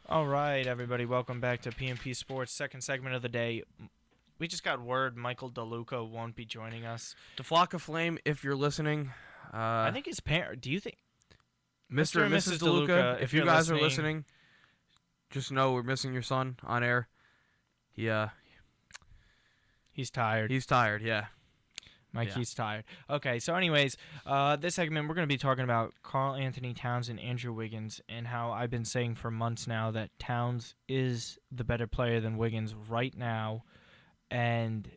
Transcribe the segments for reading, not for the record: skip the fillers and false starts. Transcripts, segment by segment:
All right, everybody, welcome back to PNP Sports, second segment of the day. We just got word Michael DeLuca won't be joining us. To Flock of Flame, if you're listening, I think his parent. Do you think Mr. and Mrs. DeLuca, if you you're guys are listening, just know we're missing your son on air. He's tired. He's tired, yeah. He's tired. Okay, so anyways, this segment we're going to be talking about Karl Anthony Towns and Andrew Wiggins, and how I've been saying for months now that Towns is the better player than Wiggins right now, and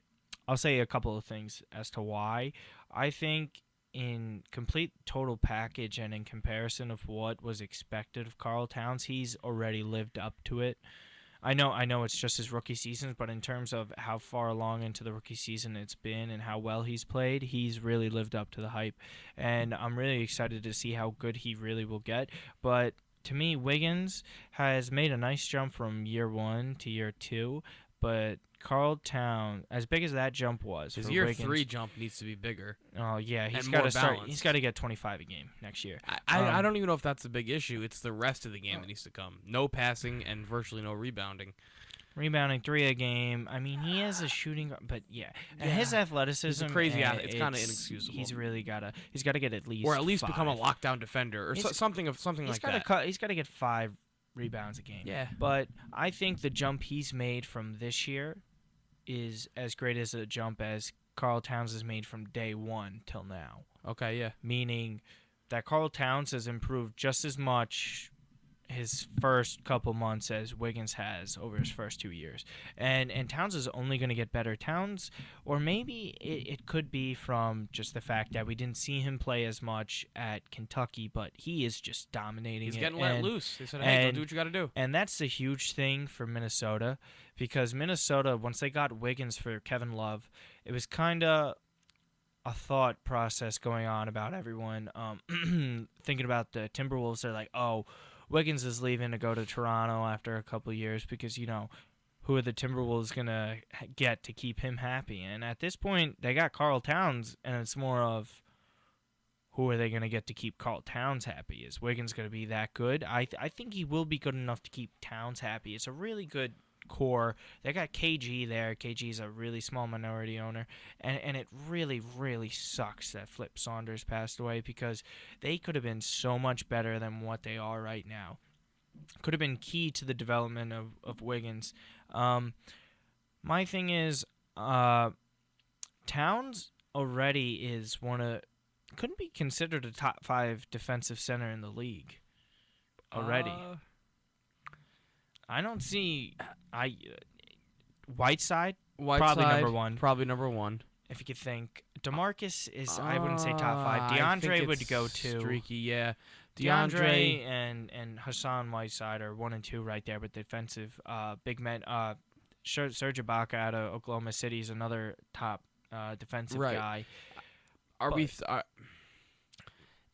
I'll say a couple of things as to why. I think in complete total package and in comparison of what was expected of Karl Towns, he's already lived up to it. I know it's just his rookie season, but in terms of how far along into the rookie season it's been and how well he's played, he's really lived up to the hype. And I'm really excited to see how good he really will get. But to me, Wiggins has made a nice jump from year one to year two, but Karl Towns, as big as that jump was, His for year Wiggins, 3 jump needs to be bigger. Oh yeah, he's and got more to start. balanced. He's got to get 25 a game next year. I don't even know if that's a big issue. It's the rest of the game that needs to come. No passing and virtually no rebounding. Rebounding 3 a game. I mean, he has a shooting, but and his athleticism. He's a crazy athlete. It's kind of inexcusable. He's really he's got to get at least, or at least 5. become a lockdown defender, or something like that. He's got to get 5 rebounds a game. Yeah. But I think the jump he's made from this year is as great as a jump as Karl Towns has made from day one till now. Okay, yeah. Meaning that Karl Towns has improved just as much his first couple months as Wiggins has over his first 2 years. And Towns is only going to get better. Towns, or maybe it could be from just the fact that we didn't see him play as much at Kentucky, but he is just dominating. He's getting let loose. They said, hey, go do what you got to do. And that's the huge thing for Minnesota, because Minnesota, once they got Wiggins for Kevin Love, it was kind of a thought process going on about everyone thinking about the Timberwolves. They're like, oh, Wiggins is leaving to go to Toronto after a couple of years because, who are the Timberwolves going to get to keep him happy? And at this point, they got Karl Towns, and it's more of who are they going to get to keep Karl Towns happy? Is Wiggins going to be that good? I think he will be good enough to keep Towns happy. It's a really good core. They got KG there. KG is a really small minority owner, and it really, really sucks that Flip Saunders passed away, because they could have been so much better than what they are right now. Could have been key to the development of Wiggins. My thing is, Towns already is couldn't be considered a top 5 defensive center in the league already. I don't see. Whiteside, probably number one. If you could think. DeMarcus is, I wouldn't say top 5. DeAndre would go 2. Streaky, yeah. DeAndre and Hassan Whiteside are 1 and 2 right there with defensive big men. Serge Ibaka out of Oklahoma City is another top defensive guy.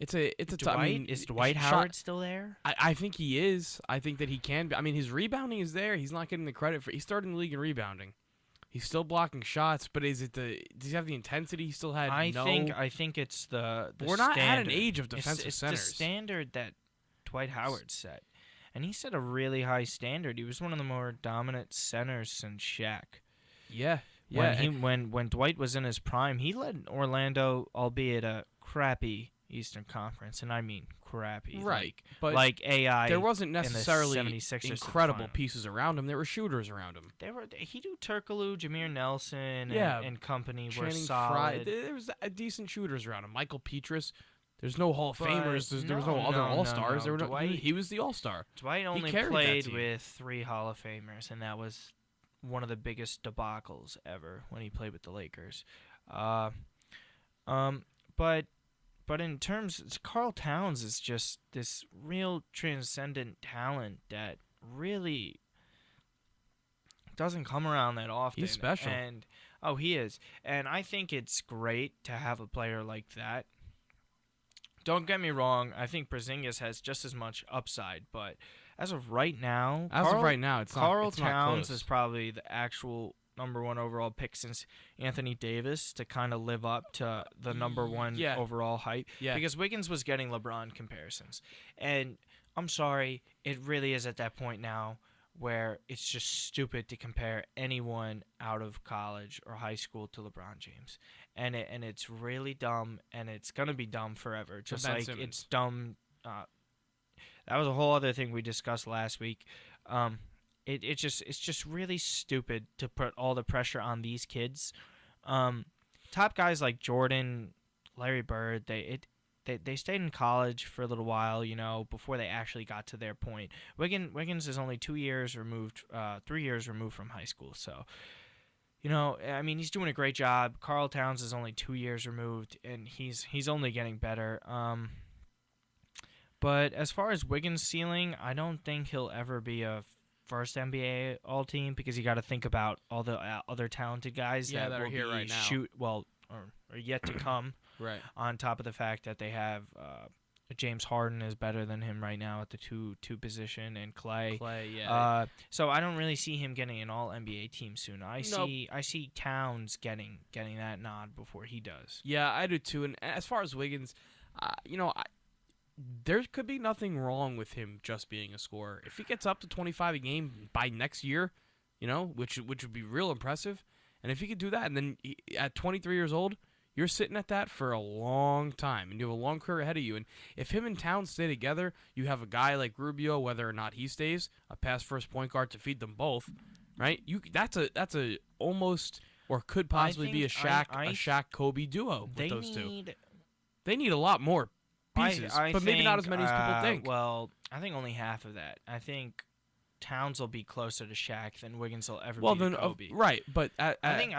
It's a is Dwight Howard still there? I think he is. I think that he can be. I mean, his rebounding is there. He's not getting the credit for. He started in the league in rebounding. He's still blocking shots, but does he have the intensity he still had? I think it's the we're standard. not at an age of defensive centers. It's the standard that Dwight Howard set, and he set a really high standard. He was one of the more dominant centers since Shaq. Yeah. When Dwight was in his prime, he led Orlando, albeit a crappy Eastern Conference, and I mean crappy. Right. But like AI, there wasn't necessarily incredible fun. Pieces around him. There were shooters around him. Hedo Turkoglu, Jameer Nelson, and company were Channing solid. There was decent shooters around him. Michael Petrus. There's no Hall of Famers. There was no other All-Stars. No. He was the All-Star. Dwight only played with 3 Hall of Famers, and that was one of the biggest debacles ever when he played with the Lakers. But in terms, Karl Towns is just this real transcendent talent that really doesn't come around that often. He's special. He is. And I think it's great to have a player like that. Don't get me wrong, I think Porzingis has just as much upside, but as of right now, it's Karl not Towns close. is probably the actual number one overall pick since Anthony Davis to kind of live up to the number one Yeah. overall hype. Yeah. Because Wiggins was getting LeBron comparisons. And I'm sorry, it really is at that point now where it's just stupid to compare anyone out of college or high school to LeBron James. And it's really dumb, and it's going to be dumb forever. Just Ben like Simmons. it's dumb. That was a whole other thing we discussed last week. It's just really stupid to put all the pressure on these kids. Top guys like Jordan, Larry Bird, they stayed in college for a little while, before they actually got to their point. Wiggins is only 3 years removed from high school, so I mean, he's doing a great job. Karl Towns is only 2 years removed, and he's only getting better. But as far as Wiggins' ceiling, I don't think he'll ever be a first NBA All-Team because you got to think about all the other talented guys that are will here be right now. Or yet to come. Right. On top of the fact that they have James Harden is better than him right now at the two position, and Clay. Yeah. So I don't really see him getting an All NBA team soon. I see Towns getting that nod before he does. Yeah, I do too. And as far as Wiggins, there could be nothing wrong with him just being a scorer. If he gets up to 25 a game by next year, which would be real impressive, and if he could do that, and then at 23 years old, you're sitting at that for a long time, and you have a long career ahead of you. And if him and Towns stay together, you have a guy like Rubio, whether or not he stays, a pass first point guard to feed them both, right? That's a almost or could possibly be a Shaq Kobe duo with those two. They need a lot more pieces, but maybe not as many as people think. Well, I think only half of that. I think Towns will be closer to Shaq than Wiggins will ever be to Kobe. Right, but I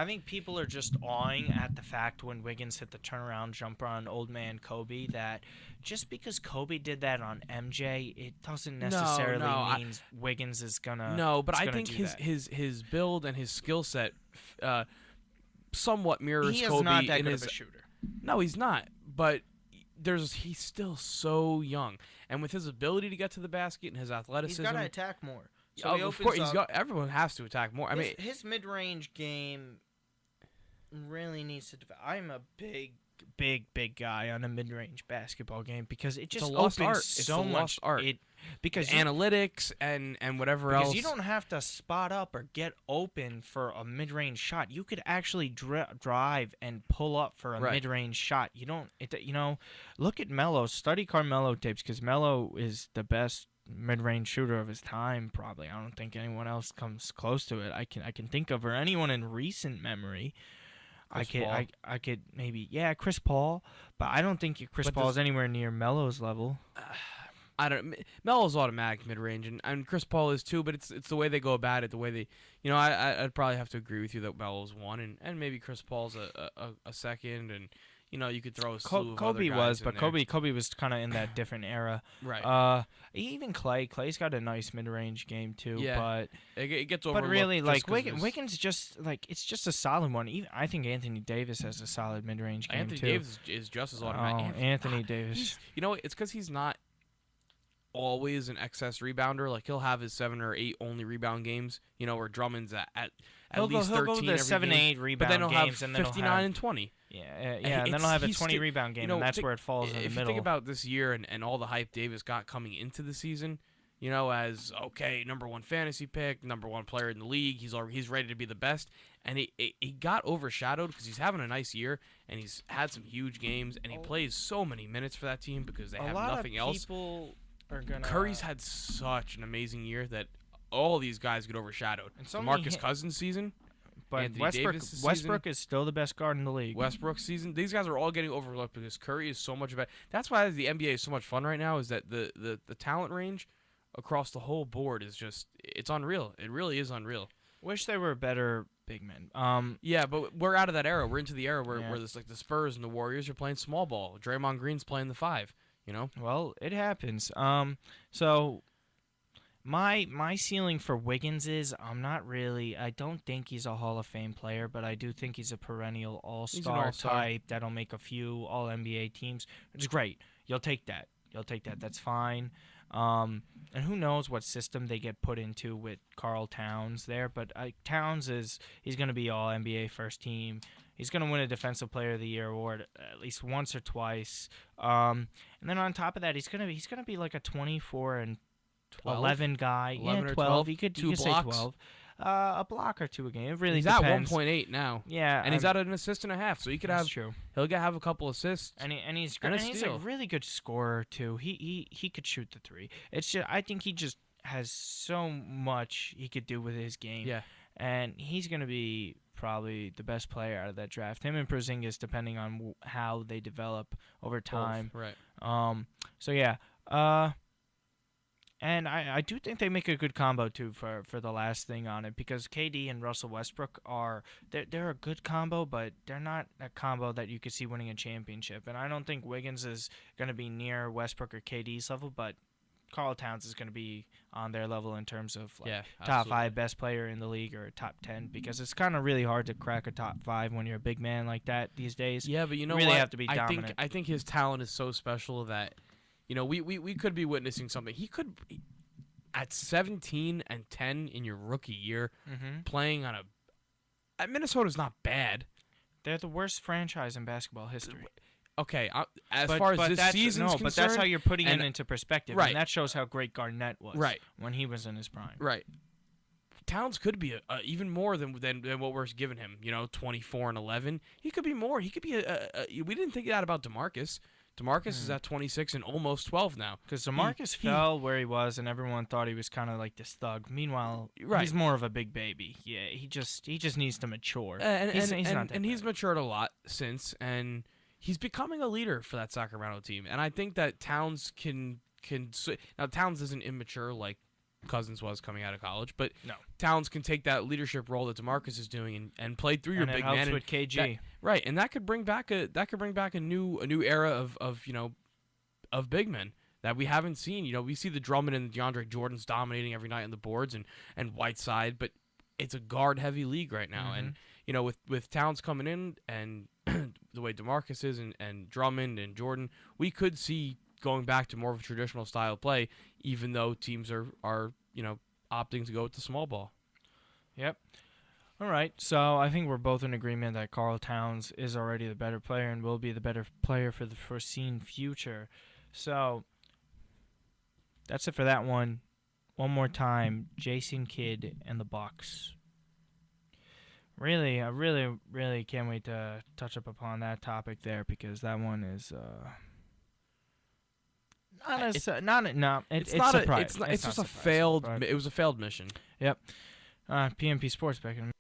think people are just awing at the fact when Wiggins hit the turnaround jumper on old man Kobe that just because Kobe did that on MJ, it doesn't necessarily mean Wiggins is gonna. No, but I think his build and his skill set somewhat mirrors Kobe. He is not that good of a shooter. No, he's not. But he's still so young, and with his ability to get to the basket and his athleticism, he's got to attack more. So of course, everyone has to attack more. His mid-range game really needs to develop. I'm a big guy on a mid-range basketball game because it just opens so much art. Because analytics and whatever else. Because you don't have to spot up or get open for a mid-range shot. You could actually drive and pull up for a mid-range shot. You don't. Look at Melo. Study Carmelo tapes because Melo is the best mid-range shooter of his time. Probably. I don't think anyone else comes close to it. I can think of, or anyone in recent memory. I could maybe Chris Paul, but I don't think Chris Paul is anywhere near Melo's level. Melo's automatic mid-range, and Chris Paul is too, but it's the way they go about it, the way they, I'd probably have to agree with you that Melo's one, and maybe Chris Paul's a second, and you could throw a slew of other guys but Kobe was kind of in that different era. Right. Even Clay's got a nice mid-range game too. Yeah. But it gets overlooked. But really, like Wiggins, just it's just a solid one. Even I think Anthony Davis has a solid mid-range game Anthony too. Davis is just as automatic. Anthony Davis. It's because he's not always an excess rebounder. Like he'll have his 7 or 8 only rebound games. Where Drummond's at least 13 he'll go to every 7-8 game, rebound but then he'll games, have and then 59 and 20. Yeah, and then he'll have a 20 rebound game, and that's where it falls in the middle. If you think about this year and all the hype Davis got coming into the season, as number 1 fantasy pick, number 1 player in the league, he's ready to be the best, and he got overshadowed because he's having a nice year and he's had some huge games and he plays so many minutes for that team because they have nothing else. Curry's had such an amazing year that all these guys get overshadowed. And Marcus Cousins' season. But Westbrook is still the best guard in the league. Westbrook's season, these guys are all getting overlooked because Curry is so much better. That's why the NBA is so much fun right now. Is that the talent range across the whole board is it's unreal. It really is unreal. Wish they were better big men. Yeah, but we're out of that era. We're into the era where this, like the Spurs and the Warriors are playing small ball. Draymond Green's playing the 5. Well, it happens. So. My ceiling for Wiggins is I don't think he's a Hall of Fame player, but I do think he's a perennial all-star type that'll make a few All-NBA teams. It's great. You'll take that. you'll take that. That's fine. And who knows what system they get put into with Karl Towns there, but Towns he's going to be all NBA first team. He's going to win a Defensive Player of the Year award at least once or twice. And then on top of that, he's going to be like a 24 and 12? 11 guy. 11 yeah, or 12. 12? You could Two say blocks? 12. A block or two a game. It really He's depends. at 1.8 now. Yeah, And he's at an assist and a half, so he could that's have true. have a couple assists. And he's And a he's a steal. really good scorer too. He could shoot the three. It's just I think he just has so much he could do with his game. Yeah. And he's going to be probably the best player out of that draft. Him and Porzingis, depending on how they develop over time. Both, right. So yeah. And I do think they make a good combo too for the last thing on it, because KD and Russell Westbrook they're a good combo, but they're not a combo that you could see winning a championship. And I don't think Wiggins is going to be near Westbrook or KD's level, but Karl Towns is going to be on their level in terms of top absolutely. 5 best player in the league or top 10, because it's kind of really hard to crack a top 5 when you're a big man like that these days. Yeah, but you know really what? have to be dominant. I think his talent is so special that, we could be witnessing something. He could, at 17 and 10 in your rookie year, playing on Minnesota's not bad. They're the worst franchise in basketball history. Okay, as far as this season's concerned, but that's how you're putting it and- into perspective, right. and that shows how great Garnett was Right. when he was in his prime. right. Towns could be even more than what we're giving him. 24 and 11. He could be more. He could be we didn't think that about DeMarcus. DeMarcus is at 26 and almost 12 now. Because DeMarcus fell where he was, and everyone thought he was kind of like this thug. Meanwhile, Right. he's more of a big baby. Yeah, he just needs to mature. And he's not that he's bad. matured a lot since, and he's becoming a leader for that Sacramento team. And I think that Towns can now Towns isn't immature like Cousins was coming out of college, but No. Towns can take that leadership role that DeMarcus is doing and play through your And it big helps man. with KG. Right, and that could bring back a new era of big men that we haven't seen. We see the Drummond and DeAndre Jordans dominating every night on the boards and Whiteside, but it's a guard heavy league right now. And with Towns coming in and the way DeMarcus is and Drummond and Jordan, we could see going back to more of a traditional style of play, even though teams are opting to go with the small ball. Yep. All right, so I think we're both in agreement that Karl Towns is already the better player and will be the better player for the foreseen future. So that's it for that one. One more time, Jason Kidd and the Bucks. Really, I really can't wait to touch up upon that topic there, because that one is it's It's just a failed. surprising, but- It was a failed mission. PMP Sports back in a minute.